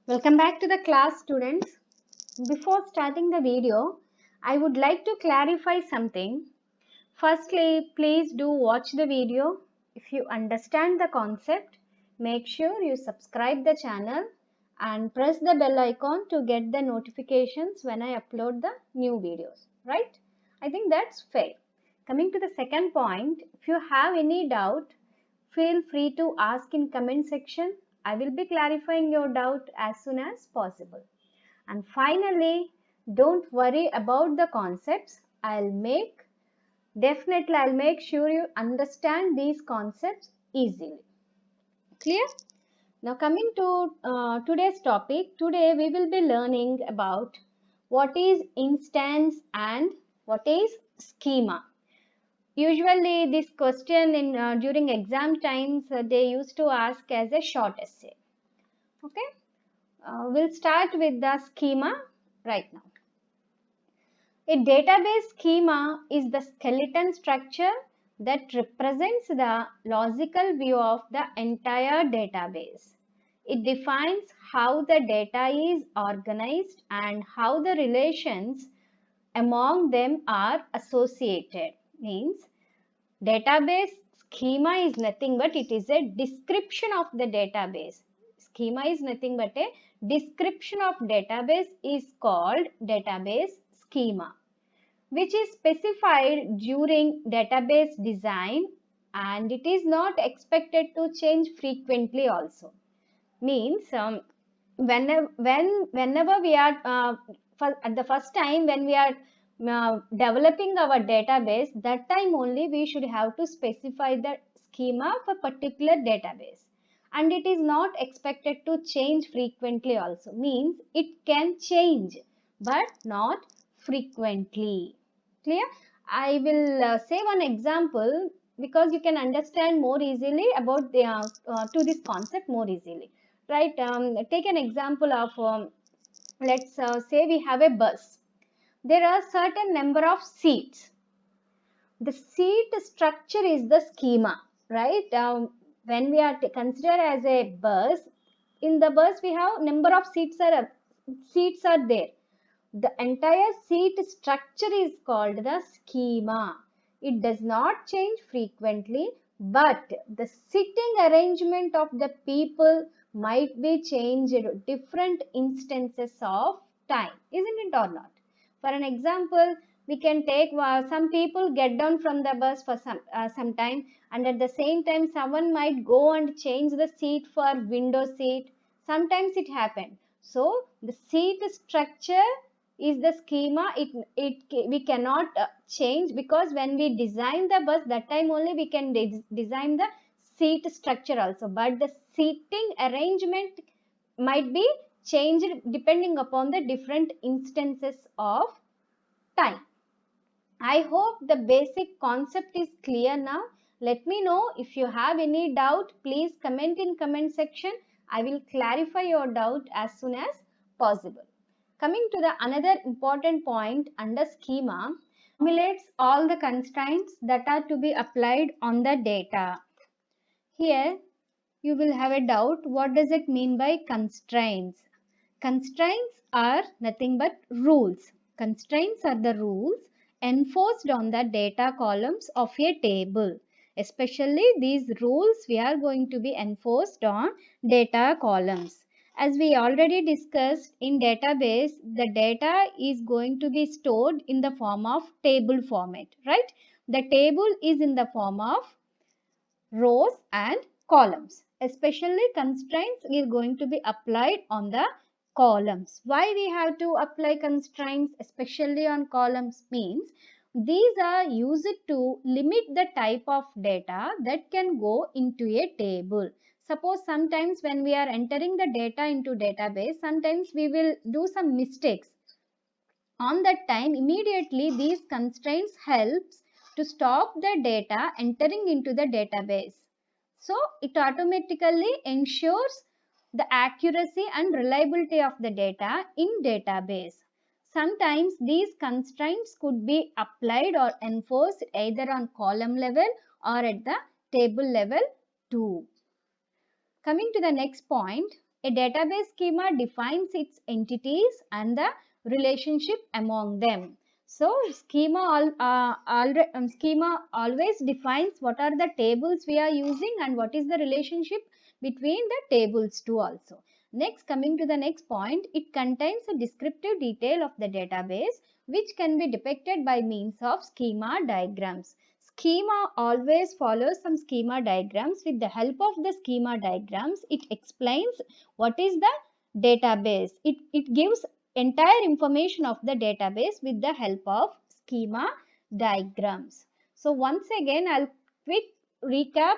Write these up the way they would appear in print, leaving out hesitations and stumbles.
Welcome back to the class, students. Before starting the video, I would like to clarify something. Firstly, please do watch the video. If you understand the concept, make sure you subscribe the channel and press the bell icon to get the notifications when I upload the new videos, right? I think that's fair. Coming to the second point, if you have any doubt, feel free to ask in comment section. I will be clarifying your doubt as soon as possible. And finally, don't worry about the concepts. I'll make sure you understand these concepts easily. Clear? Now coming to today's topic, today we will be learning about what is instance and what is schema. Usually this question in during exam times they used to ask as a short essay. Okay, we'll start with the schema right now. A database schema is the skeleton structure that represents the logical view of the entire database. It defines how the data is organized and how the relations among them are associated. Means database schema is nothing but it is a description of the database. Schema is nothing but a description of database is called database schema, which is specified during database design, and it is not expected to change frequently also. Means whenever we are at the first time when we are developing our database, that time only we should have to specify the schema for particular database, and it is not expected to change frequently also. Means it can change but not frequently. Clear? I will say one example because you can understand more easily about the to this concept more easily, right? Take an example of let's say we have a bus. There are certain number of seats. The seat structure is the schema, right? When we are considered as a bus, in the bus we have number of seats are there. The entire seat structure is called the schema. It does not change frequently, but the sitting arrangement of the people might be changed at different instances of time, isn't it or not? For an example, we can take some people get down from the bus for some time, and at the same time someone might go and change the seat for window seat. Sometimes it happened. So the seat structure is the schema. We cannot change, because when we design the bus, that time only we can design the seat structure also, but the seating arrangement might be changed depending upon the different instances of time. I hope the basic concept is clear now. Let me know if you have any doubt. Please comment in comment section. I will clarify your doubt as soon as possible. Coming to the another important point under schema, formulates all the constraints that are to be applied on the data. Here you will have a doubt, what does it mean by constraints? Constraints are nothing but rules. Constraints are the rules enforced on the data columns of a table. Especially these rules we are going to be enforced on data columns. As we already discussed, in database, the data is going to be stored in the form of table format, right? The table is in the form of rows and columns. Especially constraints is going to be applied on the columns. Why we have to apply constraints especially on columns? Means these are used to limit the type of data that can go into a table. Suppose sometimes when we are entering the data into database, sometimes we will do some mistakes. On that time, immediately these constraints helps to stop the data entering into the database. So it automatically ensures the accuracy and reliability of the data in database. Sometimes these constraints could be applied or enforced either on column level or at the table level too. Coming to the next point, A database schema defines its entities and the relationship among them. So schema always defines what are the tables we are using and what is the relationship between the tables too also. Next, coming to the next point, it contains a descriptive detail of the database which can be depicted by means of schema diagrams. Schema always follows some schema diagrams. With the help of the schema diagrams, it explains what is the database. It gives entire information of the database with the help of schema diagrams. So once again, I'll quick recap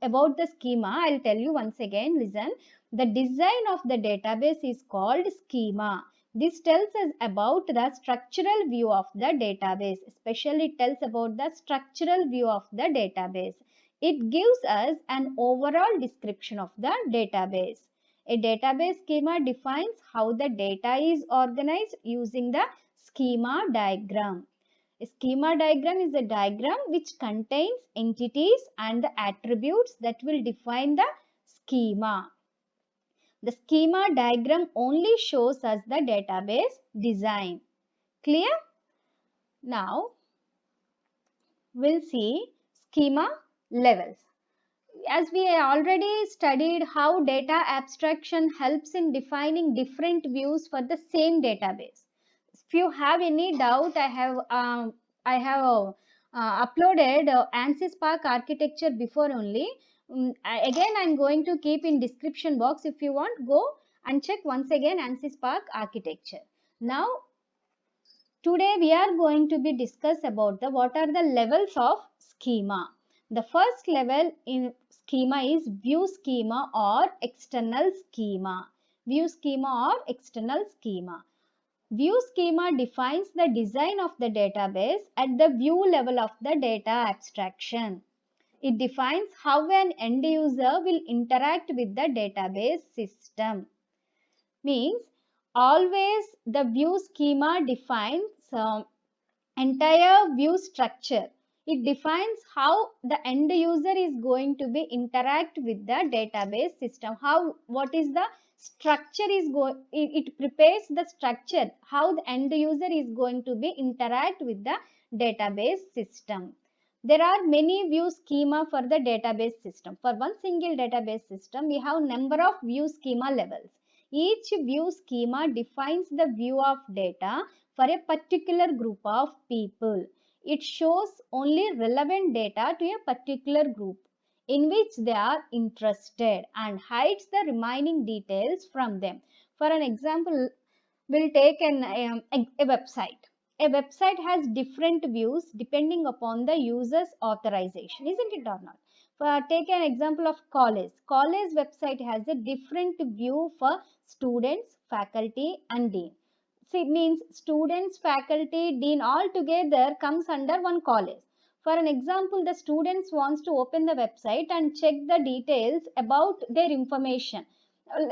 about the schema. I'll tell you once again, listen. The design of the database is called schema. This tells us about the structural view of the database, especially it tells about the structural view of the database. It gives us an overall description of the database. A database schema defines how the data is organized using the schema diagram. A schema diagram is a diagram which contains entities and the attributes that will define the schema. The schema diagram only shows us the database design. Clear? Now, we'll see schema levels. As we already studied how data abstraction helps in defining different views for the same database. If you have any doubt, I have uploaded ANSYS Spark architecture before only. Again, I'm going to keep in description box. If you want, go and check once again ANSYS Spark architecture. Now, today we are going to be discuss about the what are the levels of schema. The first level in schema is view schema or external schema. View schema or external schema. View schema defines the design of the database at the view level of the data abstraction. It defines how an end user will interact with the database system. Means always the view schema defines entire view structure. It defines how the end user is going to be interact with the database system. What is the structure is going, it prepares the structure, how the end user is going to be interact with the database system. There are many view schema for the database system. For one single database system, we have number of view schema levels. Each view schema defines the view of data for a particular group of people. It shows only relevant data to a particular group in which they are interested and hides the remaining details from them. For an example, we'll take a website. A website has different views depending upon the user's authorization, isn't it or not? Take an example of college. College website has a different view for students, faculty and dean. See, means students, faculty, dean all together comes under one college. For an example, the students wants to open the website and check the details about their information.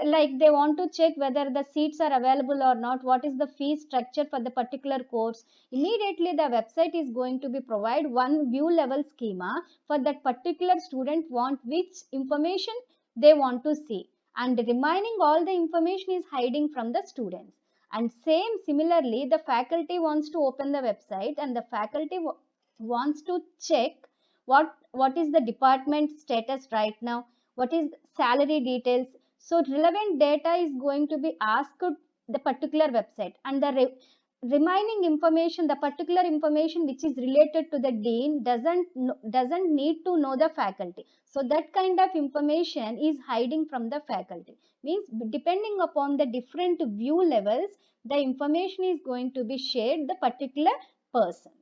Like they want to check whether the seats are available or not, what is the fee structure for the particular course. Immediately the website is going to be provide one view level schema for that particular student want which information they want to see, and remaining all the information is hiding from the students. And similarly, the faculty wants to open the website and the faculty wants to check what is the department status right now, what is salary details. So relevant data is going to be asked the particular website, and the remaining information, the particular information which is related to the dean doesn't need to know the faculty. So that kind of information is hiding from the faculty. Means depending upon the different view levels, the information is going to be shared the particular persons.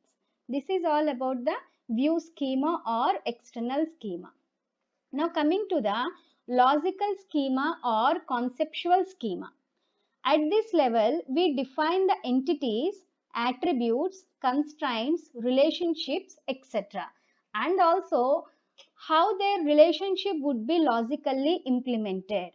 This is all about the view schema or external schema. Now coming to the logical schema or conceptual schema. At this level, we define the entities, attributes, constraints, relationships, etc. And also how their relationship would be logically implemented.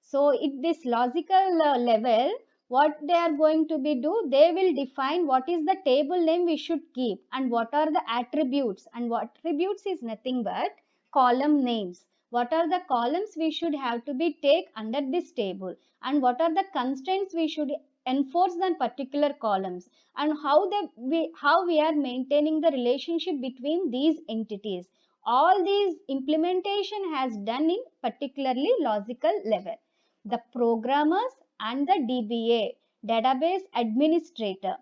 So at this logical level, what they are going to be do, they will define what is the table name we should keep and what are the attributes. And what attributes is nothing but column names. what are the columns we should have to be take under this table, and what are the constraints we should enforce on particular columns, and how we are maintaining the relationship between these entities. All these implementation has done in particularly logical level. The programmers and the DBA, database administrator,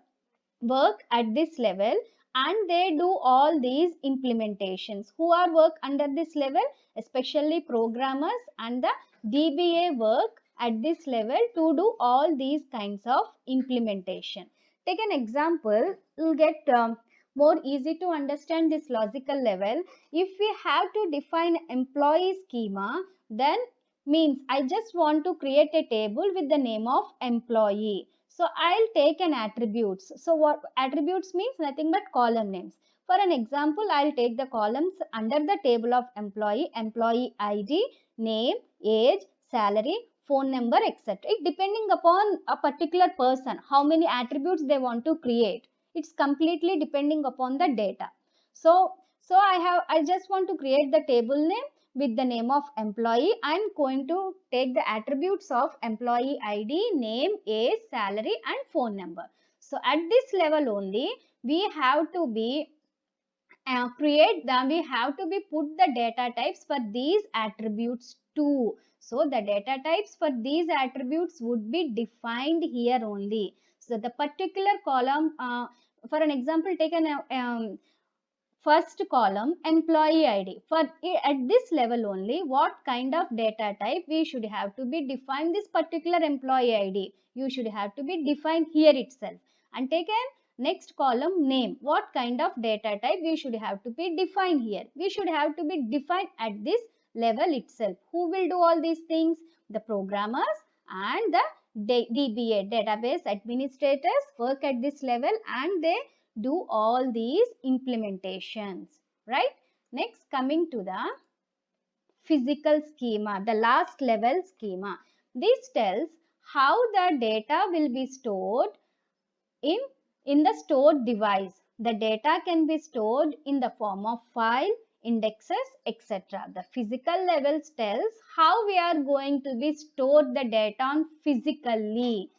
work at this level, and they do all these implementations. Who are work under this level? Especially programmers and the DBA work at this level to do all these kinds of implementation. Take an example, you'll get more easy to understand this logical level. If we have to define employee schema, then means I just want to create a table with the name of employee. So I'll take an attributes. So what attributes means? Nothing but column names. For an example, I'll take the columns under the table of employee, employee ID, name, age, salary, phone number, etc. It depending upon a particular person, how many attributes they want to create. It's completely depending upon the data. So I just want to create the table name with the name of employee. I'm going to take the attributes of employee ID, name, age, salary, and phone number. So at this level only, we have to be we have to be put the data types for these attributes too. So the data types for these attributes would be defined here only. So the particular column, for an example, take an first column employee id. For at this level only, what kind of data type we should have to be defined this particular employee id, you should have to be defined here itself. And take a next column name, what kind of data type we should have to be defined here, we should have to be defined at this level itself. Who will do all these things? The programmers and the DBA, database administrators, work at this level, and they do all these implementations, right? Next, coming to the physical schema, the last level schema. This tells how the data will be stored in, in the stored device. The data can be stored in the form of file, indexes, etc. The physical levels tells how we are going to be stored the data on physically.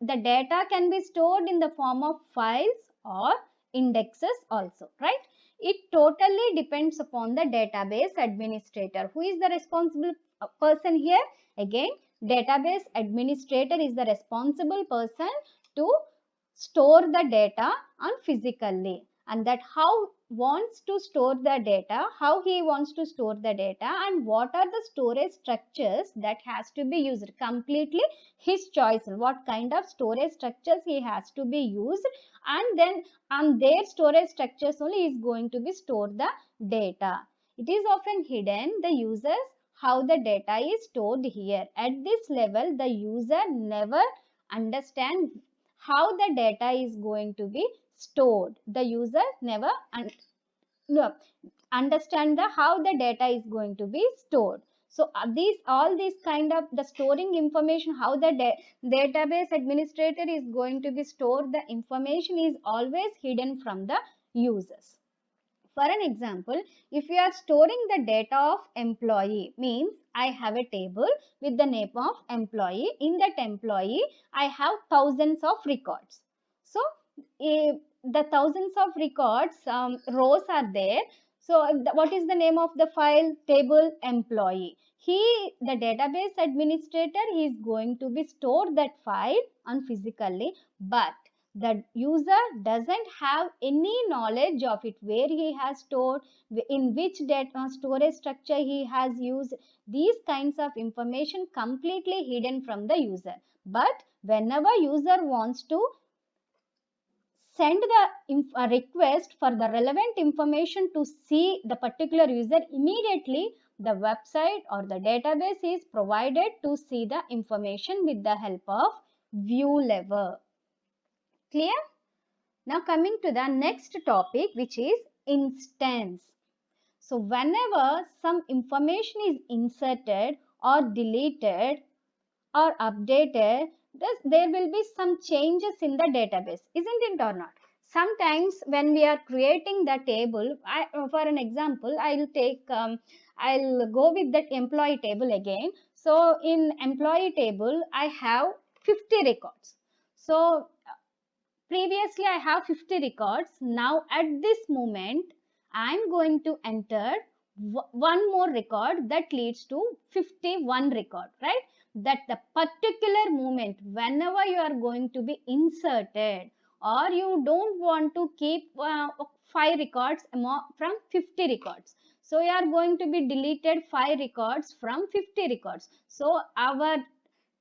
The data can be stored in the form of files or indexes also, right? It totally depends upon the database administrator. Who is the responsible person here? Again, database administrator is the responsible person to store the data on physically, and that how wants to store the data, how he wants to store the data, and what are the storage structures that has to be used, completely his choice, what kind of storage structures he has to be used, and then on their storage structures only is going to be stored the data. It is often hidden the users how the data is stored here. At this level, the user never understand how the data is going to be stored. The user never no, understand the how the data is going to be stored. So these all these kind of the storing information, how the database administrator is going to be stored the information is always hidden from the users. For an example, if we are storing the data of employee, means I have a table with the name of employee. In that employee, I have thousands of records. So, the thousands of records, rows are there. So, what is the name of the file? Table employee. The database administrator, is going to be stored that file on physically, but the user doesn't have any knowledge of it, where he has stored, in which data storage structure he has used. These kinds of information completely hidden from the user. But whenever user wants to send the request for the relevant information to see the particular user, immediately the website or the database is provided to see the information with the help of view lever. Clear? Now coming to the next topic, which is instance. So whenever some information is inserted or deleted or updated, there will be some changes in the database, isn't it or not? Sometimes when we are creating the table, for an example, I will take I'll go with that employee table again. So in employee table, I have 50 records. So previously I have 50 records. Now at this moment, I'm going to enter one more record that leads to 51 record, right? That the particular moment whenever you are going to be inserted, or you don't want to keep 5 records from 50 records. So you are going to be deleted 5 records from 50 records. So our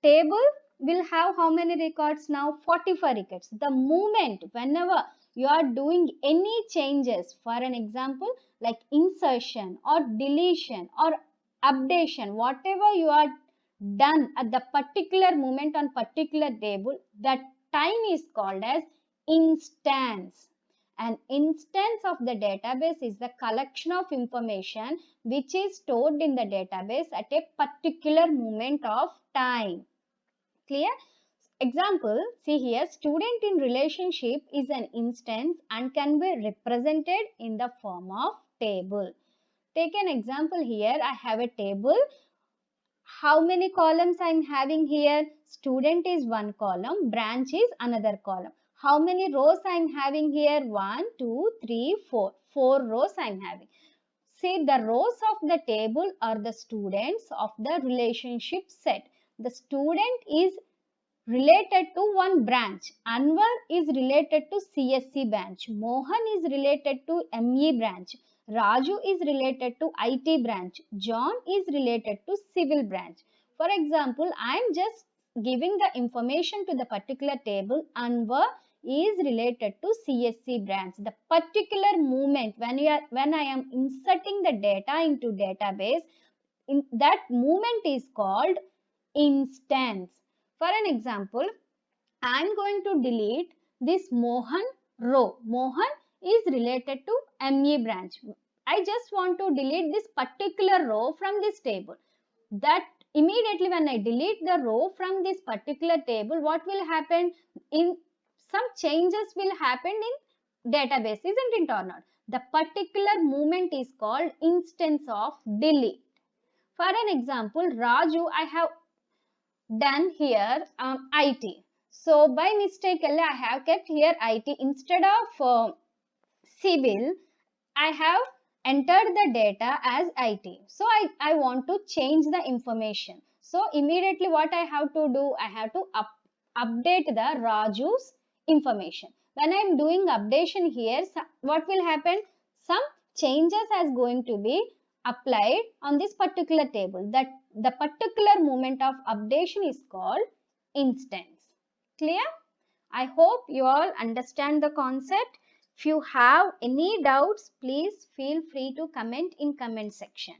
table will have how many records now? 45 records. The moment whenever you are doing any changes, for an example like insertion or deletion or updation, whatever you are done at the particular moment on particular table, that time is called as instance. An instance of the database is the collection of information which is stored in the database at a particular moment of time. Clear? Example, see here, student in relationship is an instance and can be represented in the form of table. Take an example here. I have a table. How many columns I'm having here? Student is one column, branch is another column. How many rows I'm having here? 1, 2, 3, 4. 4 rows I'm having. See, the rows of the table are the students of the relationship set. The student is related to one branch. Anwar is related to CSC branch. Mohan is related to ME branch. Raju is related to IT branch. John is related to civil branch. For example, I am just giving the information to the particular table. Anwar is related to CSC branch. The particular moment when I am inserting the data into database, that moment is called instance. For an example, I am going to delete this Mohan row. Mohan is related to ME branch. I just want to delete this particular row from this table. That immediately when I delete the row from this particular table, what will happen? In some changes will happen in database, isn't it or not? The particular movement is called instance of delete. For an example, Raju, I have done here IT. So by mistake, I have kept here IT instead of civil. I have entered the data as IT. So I want to change the information. So immediately what I have to do, I have to update the Raju's information. When I am doing updation here, what will happen? Some changes is going to be applied on this particular table. That the particular moment of updation is called instance. Clear? I hope you all understand the concept. If you have any doubts, please feel free to comment in comment section.